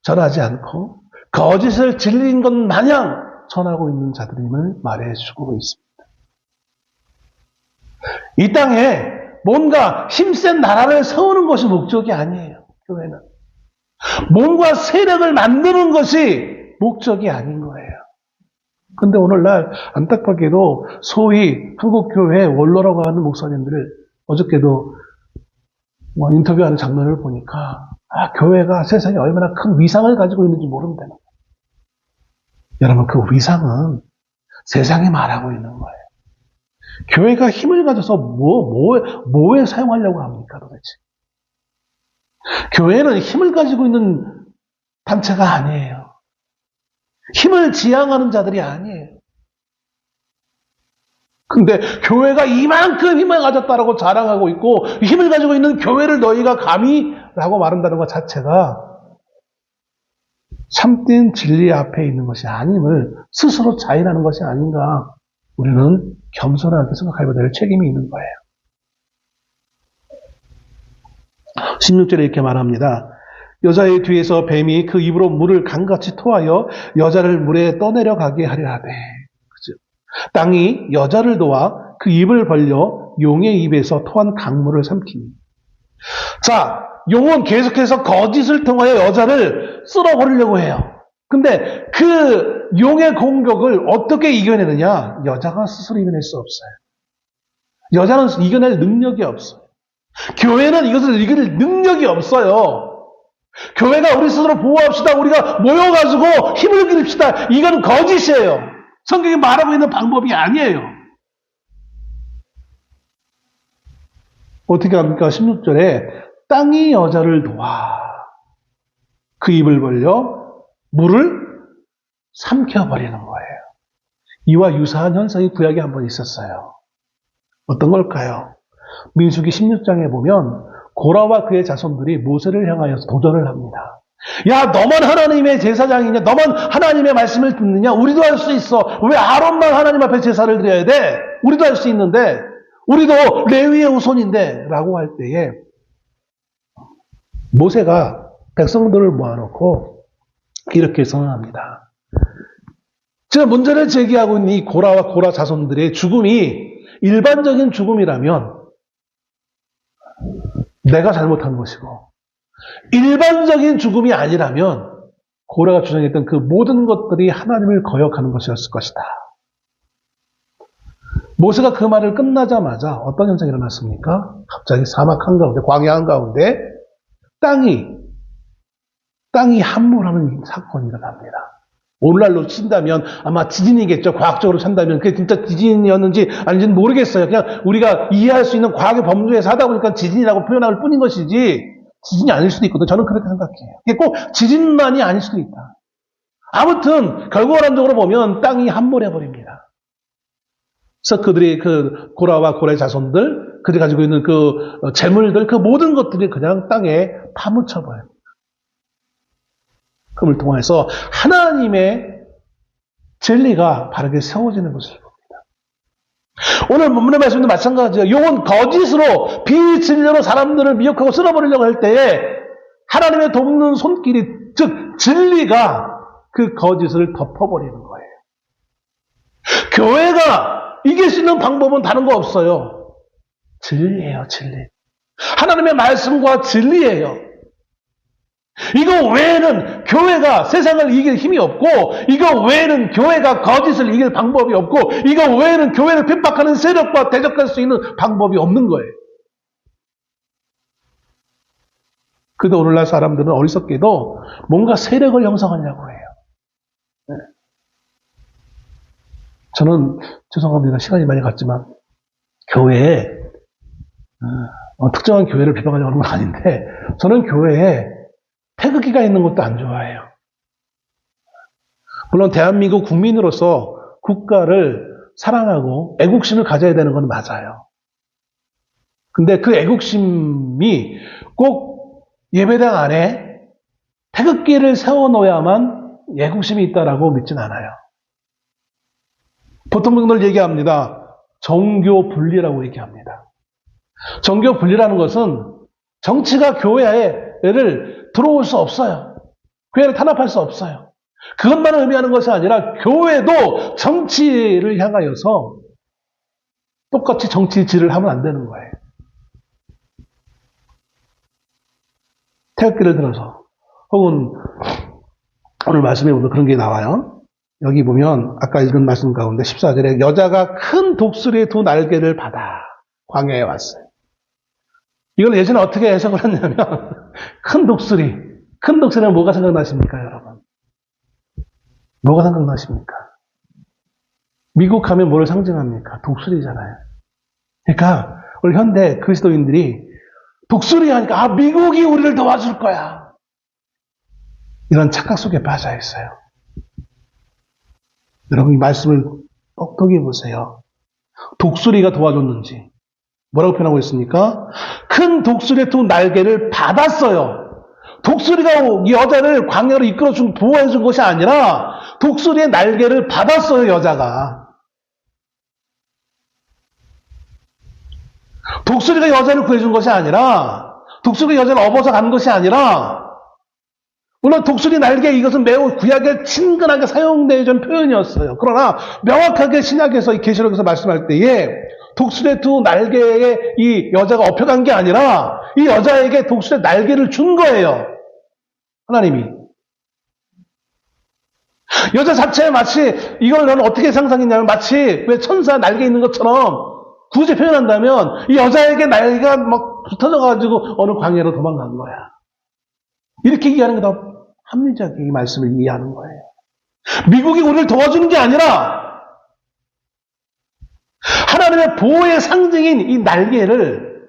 전하지 않고 거짓을 진리인 것 마냥 전하고 있는 자들임을 말해주고 있습니다. 이 땅에 뭔가 힘센 나라를 세우는 것이 목적이 아니에요. 교회는. 뭔가 세력을 만드는 것이 목적이 아닌 거예요. 근데 오늘날 안타깝게도 소위 한국교회 원로라고 하는 목사님들을 어저께도 인터뷰하는 장면을 보니까 교회가 세상에 얼마나 큰 위상을 가지고 있는지 모른다는 거예요. 여러분, 그 위상은 세상에 말하고 있는 거예요. 교회가 힘을 가져서 뭐에 사용하려고 합니까, 도대체? 교회는 힘을 가지고 있는 단체가 아니에요. 힘을 지향하는 자들이 아니에요. 근데 교회가 이만큼 힘을 가졌다라고 자랑하고 있고 힘을 가지고 있는 교회를 너희가 감히? 라고 말한다는 것 자체가 참된 진리 앞에 있는 것이 아님을 스스로 자인하는 것이 아닌가. 우리는 겸손하게 생각해야 될 책임이 있는 거예요. 16절에 이렇게 말합니다. 여자의 뒤에서 뱀이 그 입으로 물을 강같이 토하여 여자를 물에 떠내려가게 하려 하되. 그죠? 땅이 여자를 도와 그 입을 벌려 용의 입에서 토한 강물을 삼키니. 자, 용은 계속해서 거짓을 통하여 여자를 쓸어버리려고 해요. 근데 그 용의 공격을 어떻게 이겨내느냐? 여자가 스스로 이겨낼 수 없어요. 여자는 이겨낼 능력이 없어요. 교회는 이것을 이겨낼 능력이 없어요. 교회가 우리 스스로 보호합시다. 우리가 모여가지고 힘을 기릅시다. 이건 거짓이에요. 성경이 말하고 있는 방법이 아니에요. 어떻게 합니까? 16절에 땅이 여자를 도와 그 입을 벌려 물을 삼켜버리는 거예요. 이와 유사한 현상이 구약에 한번 있었어요. 어떤 걸까요? 민수기 16장에 보면 고라와 그의 자손들이 모세를 향하여서 도전을 합니다. 야, 너만 하나님의 제사장이냐? 너만 하나님의 말씀을 듣느냐? 우리도 할 수 있어. 왜 아론만 하나님 앞에 제사를 드려야 돼? 우리도 할 수 있는데, 우리도 레위의 후손인데 라고 할 때에 모세가 백성들을 모아놓고 이렇게 선언합니다. 제가 문제를 제기하고 있는 이 고라와 고라 자손들의 죽음이 일반적인 죽음이라면 내가 잘못한 것이고, 일반적인 죽음이 아니라면 고라가 주장했던 그 모든 것들이 하나님을 거역하는 것이었을 것이다. 모세가 그 말을 끝나자마자 어떤 현상이 일어났습니까? 갑자기 사막 한가운데, 광야 한가운데 땅이 함몰하는 사건이 일어납니다. 오늘날로 친다면 아마 지진이겠죠. 과학적으로 찬다면 그게 진짜 지진이었는지 아닌지는 모르겠어요. 그냥 우리가 이해할 수 있는 과학의 범주에서 하다 보니까 지진이라고 표현할 뿐인 것이지 지진이 아닐 수도 있거든요. 저는 그렇게 생각해요. 이게 꼭 지진만이 아닐 수도 있다. 아무튼 결과론적으로 보면 땅이 함몰해버립니다. 그래서 그들이 그 고라와 고라의 자손들, 그들이 가지고 있는 그 재물들, 그 모든 것들이 그냥 땅에 파묻혀버려요. 그걸 통해서 하나님의 진리가 바르게 세워지는 것을 봅니다. 오늘 본문의 말씀도 마찬가지예요. 용은 거짓으로 비진리로 사람들을 미혹하고 쓸어버리려고 할 때에 하나님의 돕는 손길이, 즉 진리가 그 거짓을 덮어버리는 거예요. 교회가 이길 수 있는 방법은 다른 거 없어요. 진리예요, 진리. 하나님의 말씀과 진리예요. 이거 외에는 교회가 세상을 이길 힘이 없고, 이거 외에는 교회가 거짓을 이길 방법이 없고, 이거 외에는 교회를 핍박하는 세력과 대적할 수 있는 방법이 없는 거예요. 그런데 오늘날 사람들은 어리석게도 뭔가 세력을 형성하려고 해요. 네. 저는 죄송합니다. 시간이 많이 갔지만 교회에 특정한 교회를 비판하려고 하는 건 아닌데, 저는 교회에 태극기가 있는 것도 안 좋아해요. 물론 대한민국 국민으로서 국가를 사랑하고 애국심을 가져야 되는 건 맞아요. 근데 그 애국심이 꼭 예배당 안에 태극기를 세워놓아야만 애국심이 있다라고 믿진 않아요. 보통 분들 얘기합니다. 정교 분리라고 얘기합니다. 정교 분리라는 것은 정치가 교회를 들어올 수 없어요. 교회를 탄압할 수 없어요. 그것만을 의미하는 것이 아니라 교회도 정치를 향하여서 똑같이 정치질을 하면 안 되는 거예요. 태극기를 들어서 혹은 오늘 말씀에 보면 그런 게 나와요. 여기 보면 아까 읽은 말씀 가운데 14절에 여자가 큰 독수리의 두 날개를 받아 광야에 왔어요. 이걸 예전에 어떻게 해석을 했냐면 큰 독수리는 뭐가 생각나십니까, 여러분? 뭐가 생각나십니까? 미국 하면 뭐를 상징합니까? 독수리잖아요. 그러니까 우리 현대 그리스도인들이 독수리 하니까 미국이 우리를 도와줄 거야. 이런 착각 속에 빠져 있어요. 여러분 이 말씀을 똑똑히 보세요. 독수리가 도와줬는지 뭐라고 표현하고 있습니까? 큰 독수리의 두 날개를 받았어요. 독수리가 여자를 광야로 이끌어준 보호해준 것이 아니라 독수리의 날개를 받았어요. 여자가. 독수리가 여자를 구해준 것이 아니라 독수리가 여자를 업어서 간 것이 아니라 물론 독수리 날개 이것은 매우 구약에 친근하게 사용되어진 표현이었어요. 그러나 명확하게 신약에서 이 계시록에서 말씀할 때에 독수리의 두 날개에 이 여자가 업혀간 게 아니라 이 여자에게 독수리의 날개를 준 거예요. 하나님이. 여자 자체에 마치 이걸 너는 어떻게 상상했냐면 마치 왜 천사 날개 있는 것처럼 굳이 표현한다면 이 여자에게 날개가 막 붙어져가지고 어느 광야로 도망간 거야. 이렇게 이해하는 게 더 합리적인 이 말씀을 이해하는 거예요. 미국이 우리를 도와주는 게 아니라 하나님의 보호의 상징인 이 날개를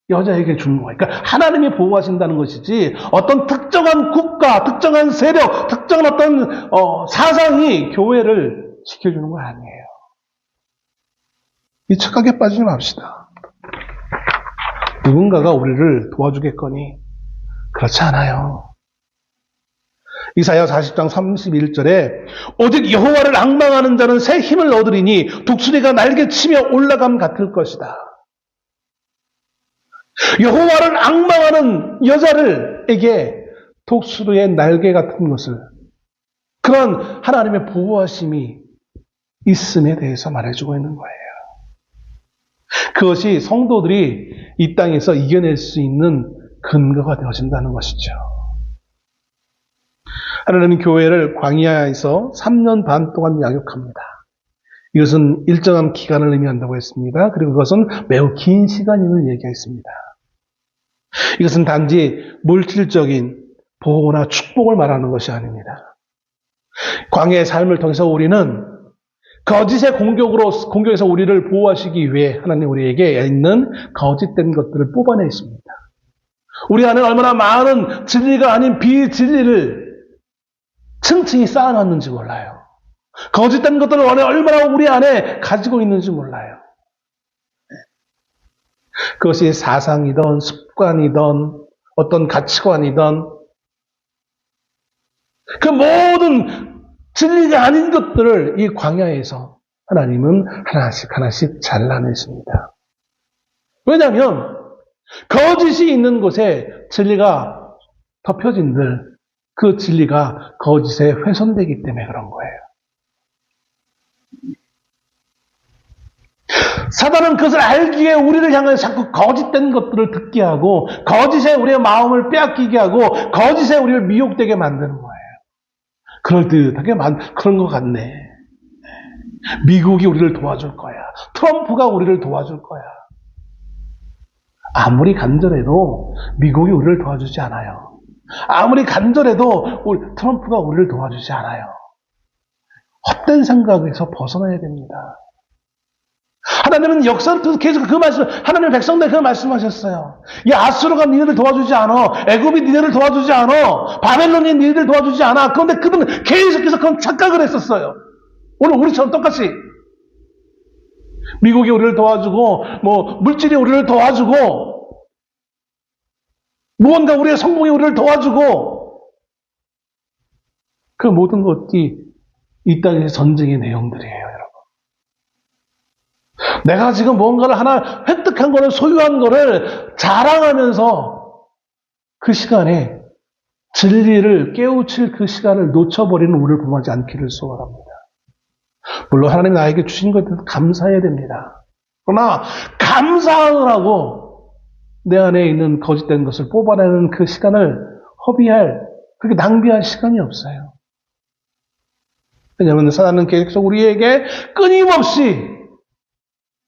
여자에게 준 거예요. 그러니까 하나님이 보호하신다는 것이지 어떤 특정한 국가, 특정한 세력, 특정한 어떤 사상이 교회를 지켜주는 거 아니에요. 이 착각에 빠지지 맙시다. 누군가가 우리를 도와주겠거니 그렇지 않아요. 이사야 40장 31절에 오직 여호와를 앙망하는 자는 새 힘을 얻으리니 독수리가 날개치며 올라감 같을 것이다. 여호와를 앙망하는 여자를에게 독수리의 날개 같은 것을 그런 하나님의 보호하심이 있음에 대해서 말해주고 있는 거예요. 그것이 성도들이 이 땅에서 이겨낼 수 있는 근거가 되어진다는 것이죠. 하나님은 교회를 광야에서 3년 반 동안 양육합니다. 이것은 일정한 기간을 의미한다고 했습니다. 그리고 그것은 매우 긴 시간임을 얘기했습니다. 이것은 단지 물질적인 보호나 축복을 말하는 것이 아닙니다. 광야의 삶을 통해서 우리는 거짓의 공격에서 우리를 보호하시기 위해 하나님 우리에게 있는 거짓된 것들을 뽑아내 있습니다. 우리 안에 얼마나 많은 진리가 아닌 비진리를 층층이 쌓아놨는지 몰라요. 거짓된 것들을 얼마나 우리 안에 가지고 있는지 몰라요. 그것이 사상이든 습관이든 어떤 가치관이든 그 모든 진리가 아닌 것들을 이 광야에서 하나님은 하나씩 잘라내십니다. 왜냐하면 거짓이 있는 곳에 진리가 덮여진들 그 진리가 거짓에 훼손되기 때문에 그런 거예요. 사단은 그것을 알기 위해 우리를 향해 자꾸 거짓된 것들을 듣게 하고 거짓에 우리의 마음을 빼앗기게 하고 거짓에 우리를 미혹되게 만드는 거예요. 그럴듯하게 그런 것 같네. 미국이 우리를 도와줄 거야. 트럼프가 우리를 도와줄 거야. 아무리 간절해도 미국이 우리를 도와주지 않아요. 아무리 간절해도 트럼프가 우리를 도와주지 않아요. 헛된 생각에서 벗어나야 됩니다. 하나님은 역사를 통해서 계속 그 말씀, 하나님의 백성들 그 말씀하셨어요. 이 아수르가 니네를 도와주지 않아. 애굽이 니네를 도와주지 않아. 바벨론이 니네를 도와주지 않아. 그런데 그들은 계속해서 그런 착각을 했었어요. 오늘 우리처럼 똑같이. 미국이 우리를 도와주고, 물질이 우리를 도와주고, 무언가 우리의 성공이 우리를 도와주고, 그 모든 것이 이 땅의 전쟁의 내용들이에요, 여러분. 내가 지금 뭔가를 하나 획득한 거를, 소유한 거를 자랑하면서 그 시간에 진리를 깨우칠 그 시간을 놓쳐버리는 우리를 범하지 않기를 소원합니다. 물론 하나님이 나에게 주신 것들 감사해야 됩니다. 그러나 감사하느라고 내 안에 있는 거짓된 것을 뽑아내는 그 시간을 허비할, 그렇게 낭비할 시간이 없어요. 왜냐하면 사단은 계속 우리에게 끊임없이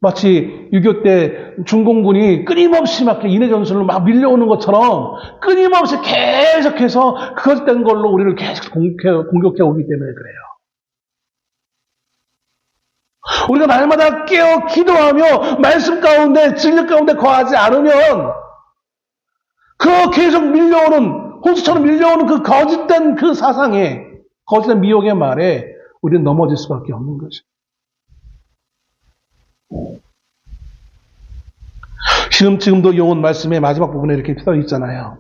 마치 6.25 때 중공군이 끊임없이 막 인해전술로 막 밀려오는 것처럼 끊임없이 계속해서 그것된 걸로 우리를 계속 공격해 오기 때문에 그래요. 우리가 날마다 깨어 기도하며 말씀 가운데 진리 가운데 거하지 않으면 그 계속 밀려오는 호수처럼 밀려오는 그 거짓된 그 사상에 거짓된 미혹의 말에 우리는 넘어질 수밖에 없는 것이죠. 지금도 용은 말씀의 마지막 부분에 이렇게 써 있잖아요.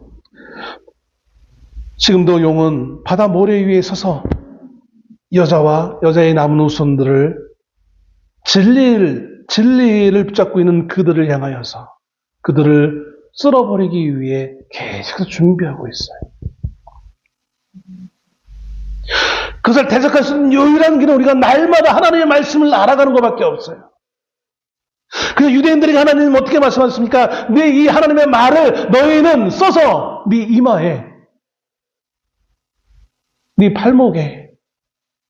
지금도 용은 바다 모래 위에 서서 여자의 남은 후손들을 진리를 붙잡고 있는 그들을 향하여서 그들을 쓸어버리기 위해 계속 준비하고 있어요. 그것을 대적할 수 있는 유일한 길은 우리가 날마다 하나님의 말씀을 알아가는 것밖에 없어요. 그래서 유대인들이 하나님 어떻게 말씀하셨습니까? 네 이 하나님의 말을 너희는 써서 네 이마에, 네 팔목에,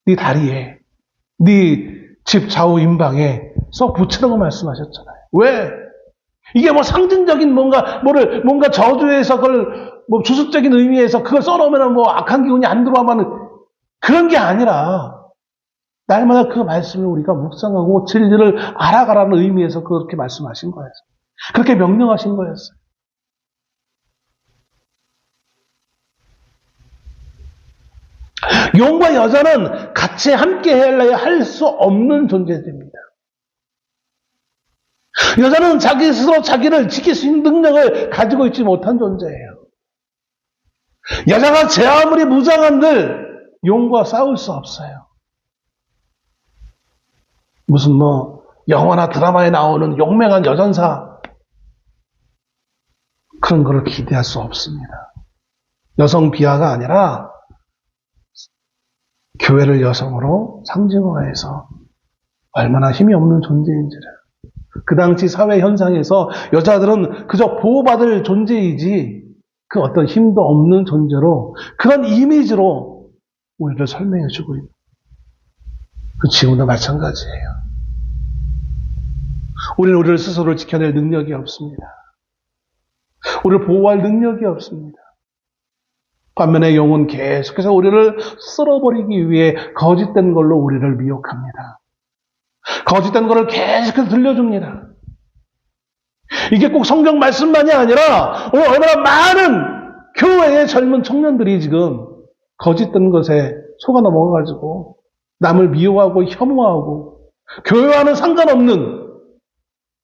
네 다리에, 네 집 좌우 임방에 써 붙이라고 말씀하셨잖아요. 왜? 이게 뭐 상징적인 뭔가 저주에서 그걸 뭐 주술적인 의미에서 그걸 써놓으면 뭐 악한 기운이 안 들어와만 그런 게 아니라 날마다 그 말씀을 우리가 묵상하고 진리를 알아가라는 의미에서 그렇게 말씀하신 거였어요. 그렇게 명령하신 거였어요. 용과 여자는 같이 함께 할 수 없는 존재들입니다. 여자는 자기 스스로 자기를 지킬 수 있는 능력을 가지고 있지 못한 존재예요. 여자가 제 아무리 무장한들 용과 싸울 수 없어요. 무슨 영화나 드라마에 나오는 용맹한 여전사 그런 거를 기대할 수 없습니다. 여성 비하가 아니라 교회를 여성으로 상징화해서 얼마나 힘이 없는 존재인지를. 그 당시 사회 현상에서 여자들은 그저 보호받을 존재이지 그 어떤 힘도 없는 존재로 그런 이미지로 우리를 설명해주고 있는. 그 지금도 마찬가지예요. 우리는 우리를 스스로를 지켜낼 능력이 없습니다. 우리를 보호할 능력이 없습니다. 반면에 용은 계속해서 우리를 쓸어버리기 위해 거짓된 걸로 우리를 미혹합니다. 거짓된 것을 계속해서 들려줍니다. 이게 꼭 성경 말씀만이 아니라 오늘 얼마나 많은 교회의 젊은 청년들이 지금 거짓된 것에 속아 넘어가가지고 남을 미워하고 혐오하고 교회와는 상관없는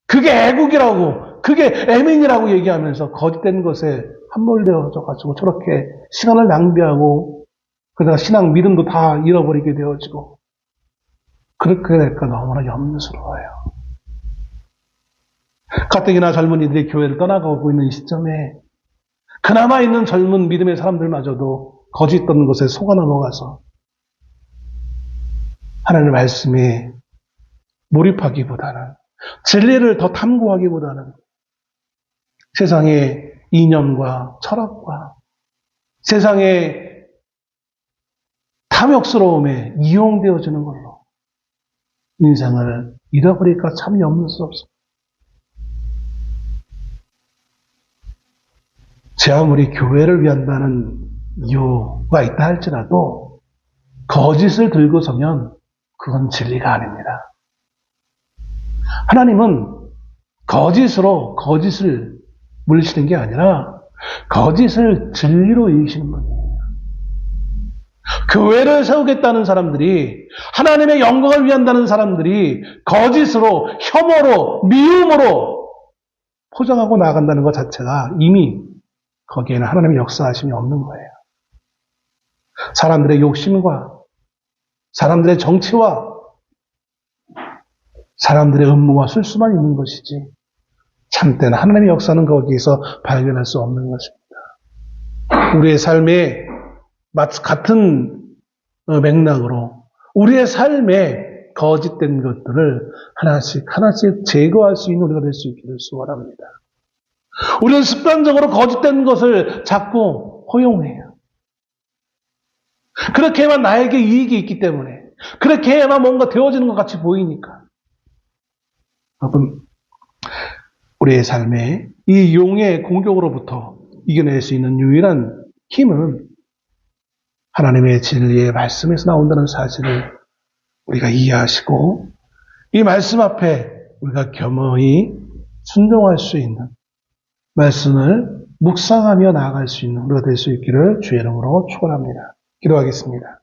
그게 애국이라고 그게 애민이라고 얘기하면서 거짓된 것에 함몰되어져가지고 저렇게 시간을 낭비하고 그러다가 신앙 믿음도 다 잃어버리게 되어지고 그렇게 될까 너무나 염려스러워요. 가뜩이나 젊은이들이 교회를 떠나가고 있는 이 시점에 그나마 있는 젊은 믿음의 사람들마저도 거짓된 것에 속아 넘어가서 하나님의 말씀에 몰입하기보다는 진리를 더 탐구하기보다는 세상의 이념과 철학과 세상의 탐욕스러움에 이용되어지는 걸로 인생을 잃어버릴까 참 염려스럽습니다. 제 아무리 교회를 위한다는 이유가 있다 할지라도 거짓을 들고 서면 그건 진리가 아닙니다. 하나님은 거짓으로 거짓을 물리치는 게 아니라 거짓을 진리로 이기시는 분이에요. 교회를 세우겠다는 사람들이 하나님의 영광을 위한다는 사람들이 거짓으로 혐오로 미움으로 포장하고 나간다는 것 자체가 이미 거기에는 하나님의 역사하심이 없는 거예요. 사람들의 욕심과 사람들의 정치와 사람들의 음모와 술수만 있는 것이지 참된 하나님의 역사는 거기에서 발견할 수 없는 것입니다. 우리의 삶에 같은 맥락으로 우리의 삶에 거짓된 것들을 하나씩 제거할 수 있는 우리가 될 수 있기를 소원합니다. 우리는 습관적으로 거짓된 것을 자꾸 허용해요. 그렇게 해야만 나에게 이익이 있기 때문에, 그렇게 해야만 뭔가 되어지는 것 같이 보이니까. 여러분, 우리의 삶에 이 용의 공격으로부터 이겨낼 수 있는 유일한 힘은 하나님의 진리의 말씀에서 나온다는 사실을 우리가 이해하시고, 이 말씀 앞에 우리가 겸허히 순종할 수 있는, 말씀을 묵상하며 나아갈 수 있는 우리가 될 수 있기를 주의 이름으로 축원합니다. 기도하겠습니다.